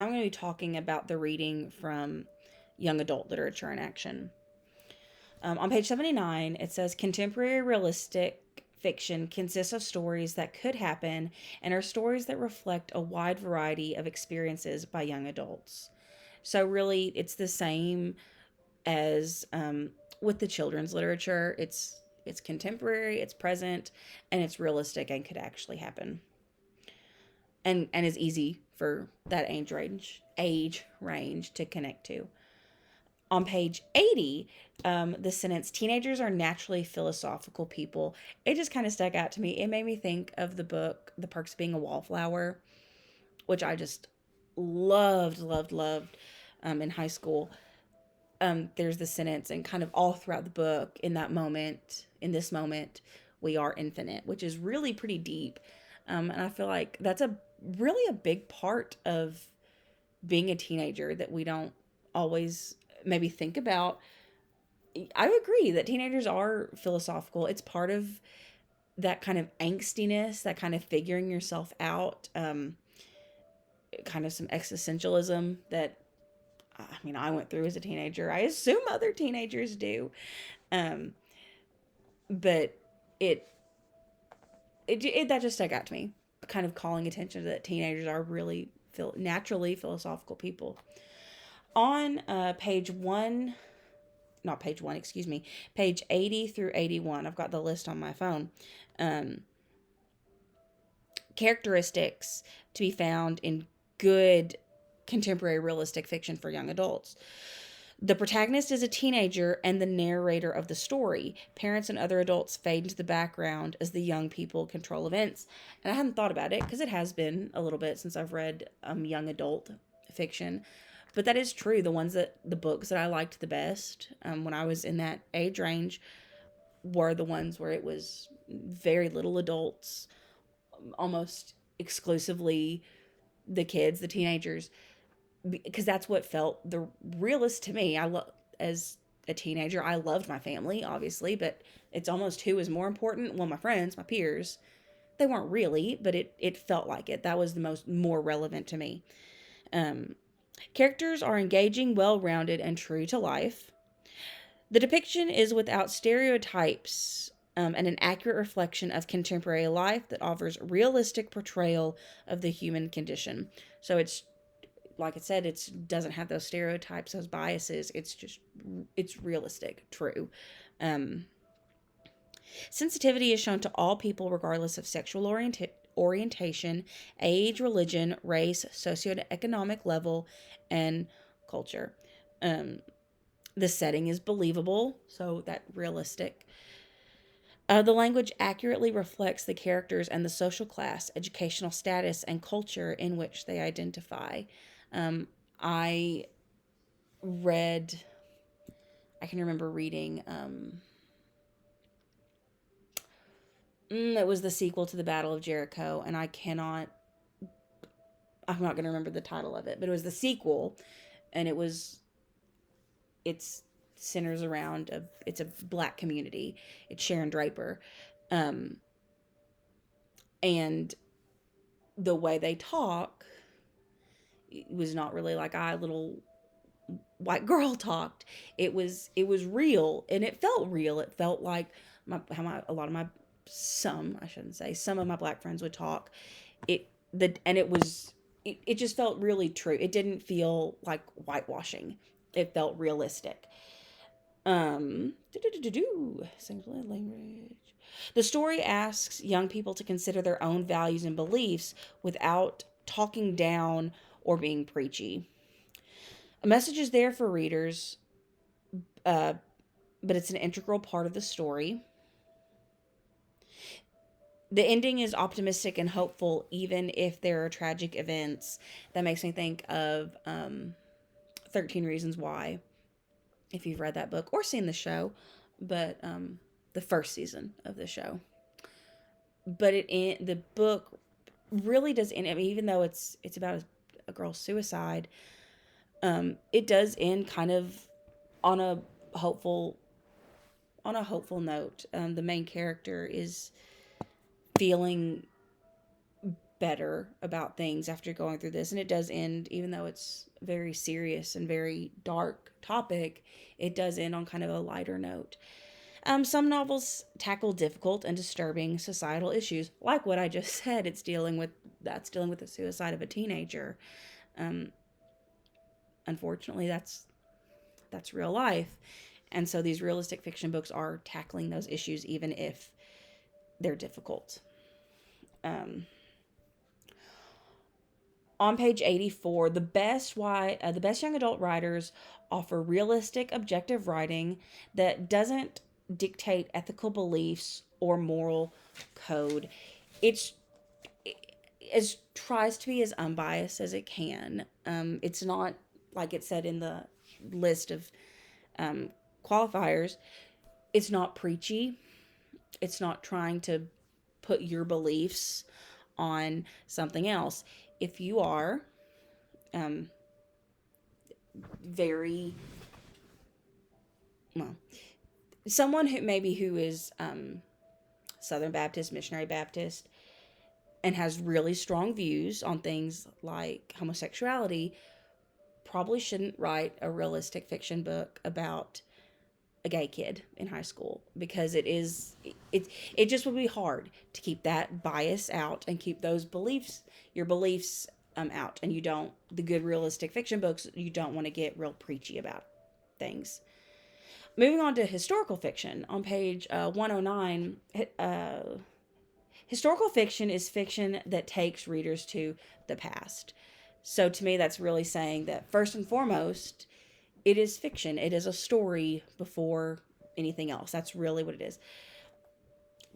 I'm going to be talking about the reading from Young Adult Literature in Action. On page 79, it says contemporary realistic fiction consists of stories that could happen and are stories that reflect a wide variety of experiences by young adults. So, really, it's the same as with the children's literature. It's contemporary, it's present, and it's realistic and could actually happen, and is easy for that age range to connect to. On page 80, the sentence, teenagers are naturally philosophical people, it just kind of stuck out to me. It made me think of the book The Perks of Being a Wallflower, which I just loved in high school. There's the sentence, and kind of all throughout the book, in this moment, we are infinite, which is really pretty deep. And I feel like that's a really a big part of being a teenager that we don't always maybe think about. I agree that teenagers are philosophical. It's part of that kind of angstiness, that kind of figuring yourself out, kind of some existentialism that I mean I went through as a teenager. I assume other teenagers do, um, but it, it that just stuck out to me. Kind of calling attention to that teenagers are really naturally philosophical people. On page one, not page one, excuse me, page 80 through 81. I've got the list on my phone. Um, Characteristics to be found in good contemporary realistic fiction for young adults. The protagonist is a teenager and the narrator of the story. Parents and other adults fade into the background as the young people control events. And I hadn't thought about it because it has been a little bit since I've read young adult fiction. But that is true. The books that I liked the best when I was in that age range were the ones where it was very little adults, almost exclusively the kids, the teenagers, because that's what felt the realest to me. As a teenager, I loved my family, obviously, but it's almost who is more important. Well, my friends, my peers, they weren't really, but it felt like it. That was the more relevant to me. Um, Characters are engaging, well rounded, and true to life. The depiction is without stereotypes, and an accurate reflection of contemporary life that offers realistic portrayal of the human condition. So it's like I said, it doesn't have those stereotypes, those biases. It's realistic, true. Um, Sensitivity is shown to all people regardless of sexual orientation, age, religion, race, socioeconomic level, and culture. Um, the setting is believable, so that realistic. The language accurately reflects the characters and the social class, educational status, and culture in which they identify. Um, I read, I can remember reading, it was the sequel to the Battle of Jericho, and I'm not going to remember the title of it, but it was the sequel, and it's centers around it's a black community. It's Sharon Draper. Um, and the way they talk was not really like I little white girl talked. It was real, and it felt real. It felt like a lot of my some I shouldn't say some of my black friends would talk. It just felt really true. It didn't feel like whitewashing. It felt realistic. Language. The story asks young people to consider their own values and beliefs without talking down or being preachy. A message is there for readers, uh, but it's an integral part of the story. The ending is optimistic and hopeful, even if there are tragic events. That makes me think of 13 Reasons Why, if you've read that book or seen the show, but the first season of the show. But the book really does end. I mean, even though it's about a girl's suicide, it does end kind of on a hopeful note. The main character is feeling better about things after going through this. And it does end, even though it's very serious and very dark topic, it does end on kind of a lighter note. Some novels tackle difficult and disturbing societal issues, like what I just said. That's dealing with the suicide of a teenager. Um, Unfortunately, that's real life, and so these realistic fiction books are tackling those issues, even if they're difficult. Um, on page 84, the best young adult writers offer realistic, objective writing that doesn't dictate ethical beliefs or moral code. It's it tries to be as unbiased as it can. It's not, like it said in the list of qualifiers, it's not preachy. It's not trying to put your beliefs on something else. If you are very, well, someone who is Southern Baptist, Missionary Baptist, and has really strong views on things like homosexuality, probably shouldn't write a realistic fiction book about a gay kid in high school, because it just would be hard to keep that bias out and keep your beliefs out. And the good realistic fiction books, you don't want to get real preachy about things. Moving on to historical fiction on page 109. Historical fiction is fiction that takes readers to the past. So to me, that's really saying that first and foremost, it is fiction. It is a story before anything else. That's really what it is.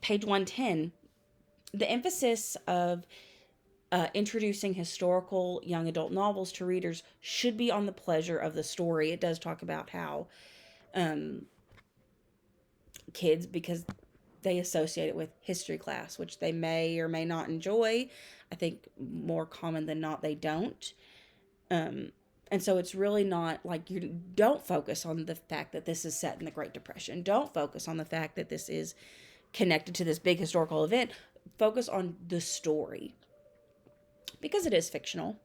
Page 110, the emphasis of introducing historical young adult novels to readers should be on the pleasure of the story. It does talk about how kids, because they associate it with history class, which they may or may not enjoy. I think more common than not, they don't. And so it's really not like, you don't focus on the fact that this is set in the Great Depression. Don't focus on the fact that this is connected to this big historical event. Focus on the story, because it is fictional.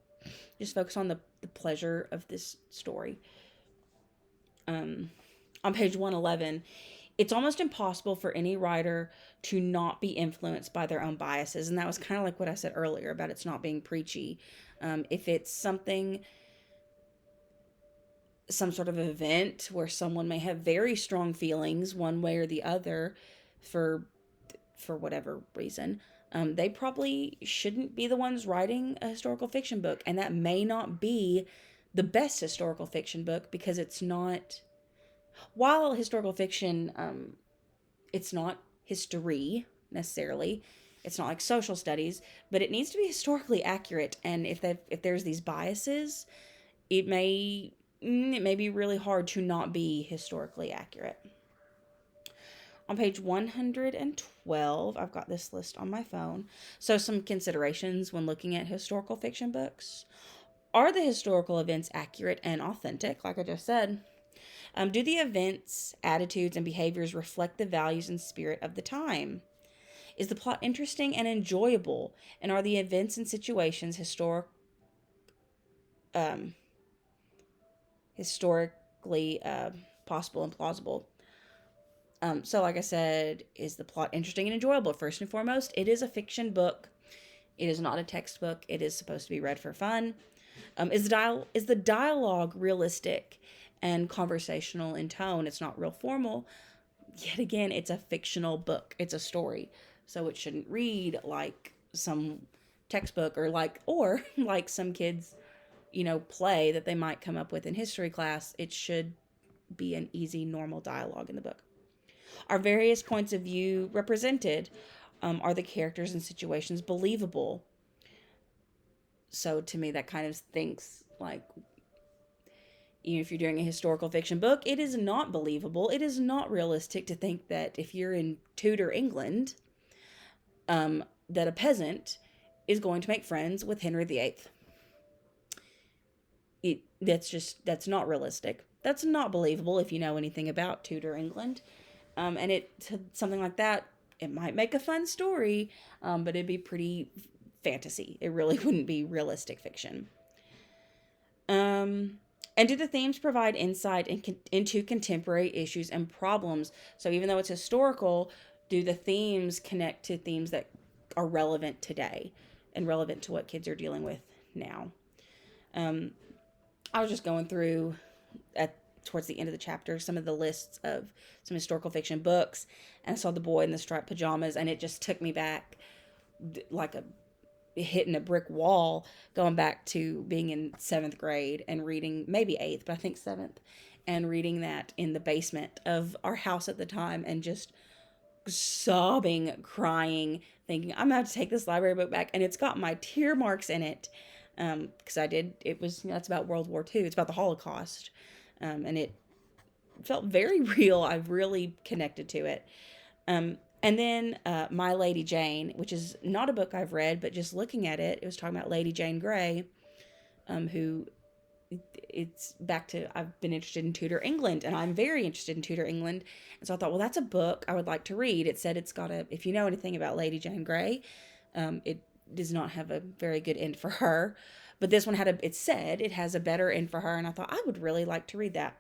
Just focus on the pleasure of this story. On page 111, it's almost impossible for any writer to not be influenced by their own biases. And that was kind of like what I said earlier about it's not being preachy. If it's some sort of event where someone may have very strong feelings one way or the other for whatever reason, they probably shouldn't be the ones writing a historical fiction book. And that may not be the best historical fiction book, because it's not... While historical fiction, it's not history necessarily, it's not like social studies, but it needs to be historically accurate. And if there's these biases, it may be really hard to not be historically accurate. On page 112, I've got this list on my phone. So some considerations when looking at historical fiction books. Are the historical events accurate and authentic, like I just said? Do the events, attitudes, and behaviors reflect the values and spirit of the time? Is the plot interesting and enjoyable? And are the events and situations historically possible and plausible? So like I said, is the plot interesting and enjoyable? First and foremost, it is a fiction book. It is not a textbook. It is supposed to be read for fun. Is the dialogue realistic and conversational in tone? It's not real formal. Yet again, it's a fictional book. It's a story. So it shouldn't read like some textbook or like some kids, play that they might come up with in history class. It should be an easy, normal dialogue in the book. Are various points of view represented? Are the characters and situations believable? So to me, that kind of thinks like, if you're doing a historical fiction book, it is not believable. It is not realistic to think that if you're in Tudor England, that a peasant is going to make friends with Henry VIII. That's not realistic. That's not believable if you know anything about Tudor England. And something like that, it might make a fun story, but it'd be pretty fantasy. It really wouldn't be realistic fiction. And do the themes provide insight into contemporary issues and problems? So even though it's historical, do the themes connect to themes that are relevant today and relevant to what kids are dealing with now? Um, I was just going through at towards the end of the chapter some of the lists of some historical fiction books, and I saw The Boy in the Striped Pajamas, and it just took me back like a hitting a brick wall, going back to being in seventh grade and reading, maybe eighth, but I think seventh, and reading that in the basement of our house at the time, and just sobbing, crying, thinking, I'm gonna have to take this library book back. And it's got my tear marks in it. Because it was, that's about World War II. It's about the Holocaust. And it felt very real. I've really connected to it. And then My Lady Jane, which is not a book I've read, but just looking at it, it was talking about Lady Jane Grey, who it's back to, I've been interested in Tudor England, and I'm very interested in Tudor England. And so I thought, well, that's a book I would like to read. It said it's got if you know anything about Lady Jane Grey, it does not have a very good end for her. But this one it said it has a better end for her, and I thought I would really like to read that.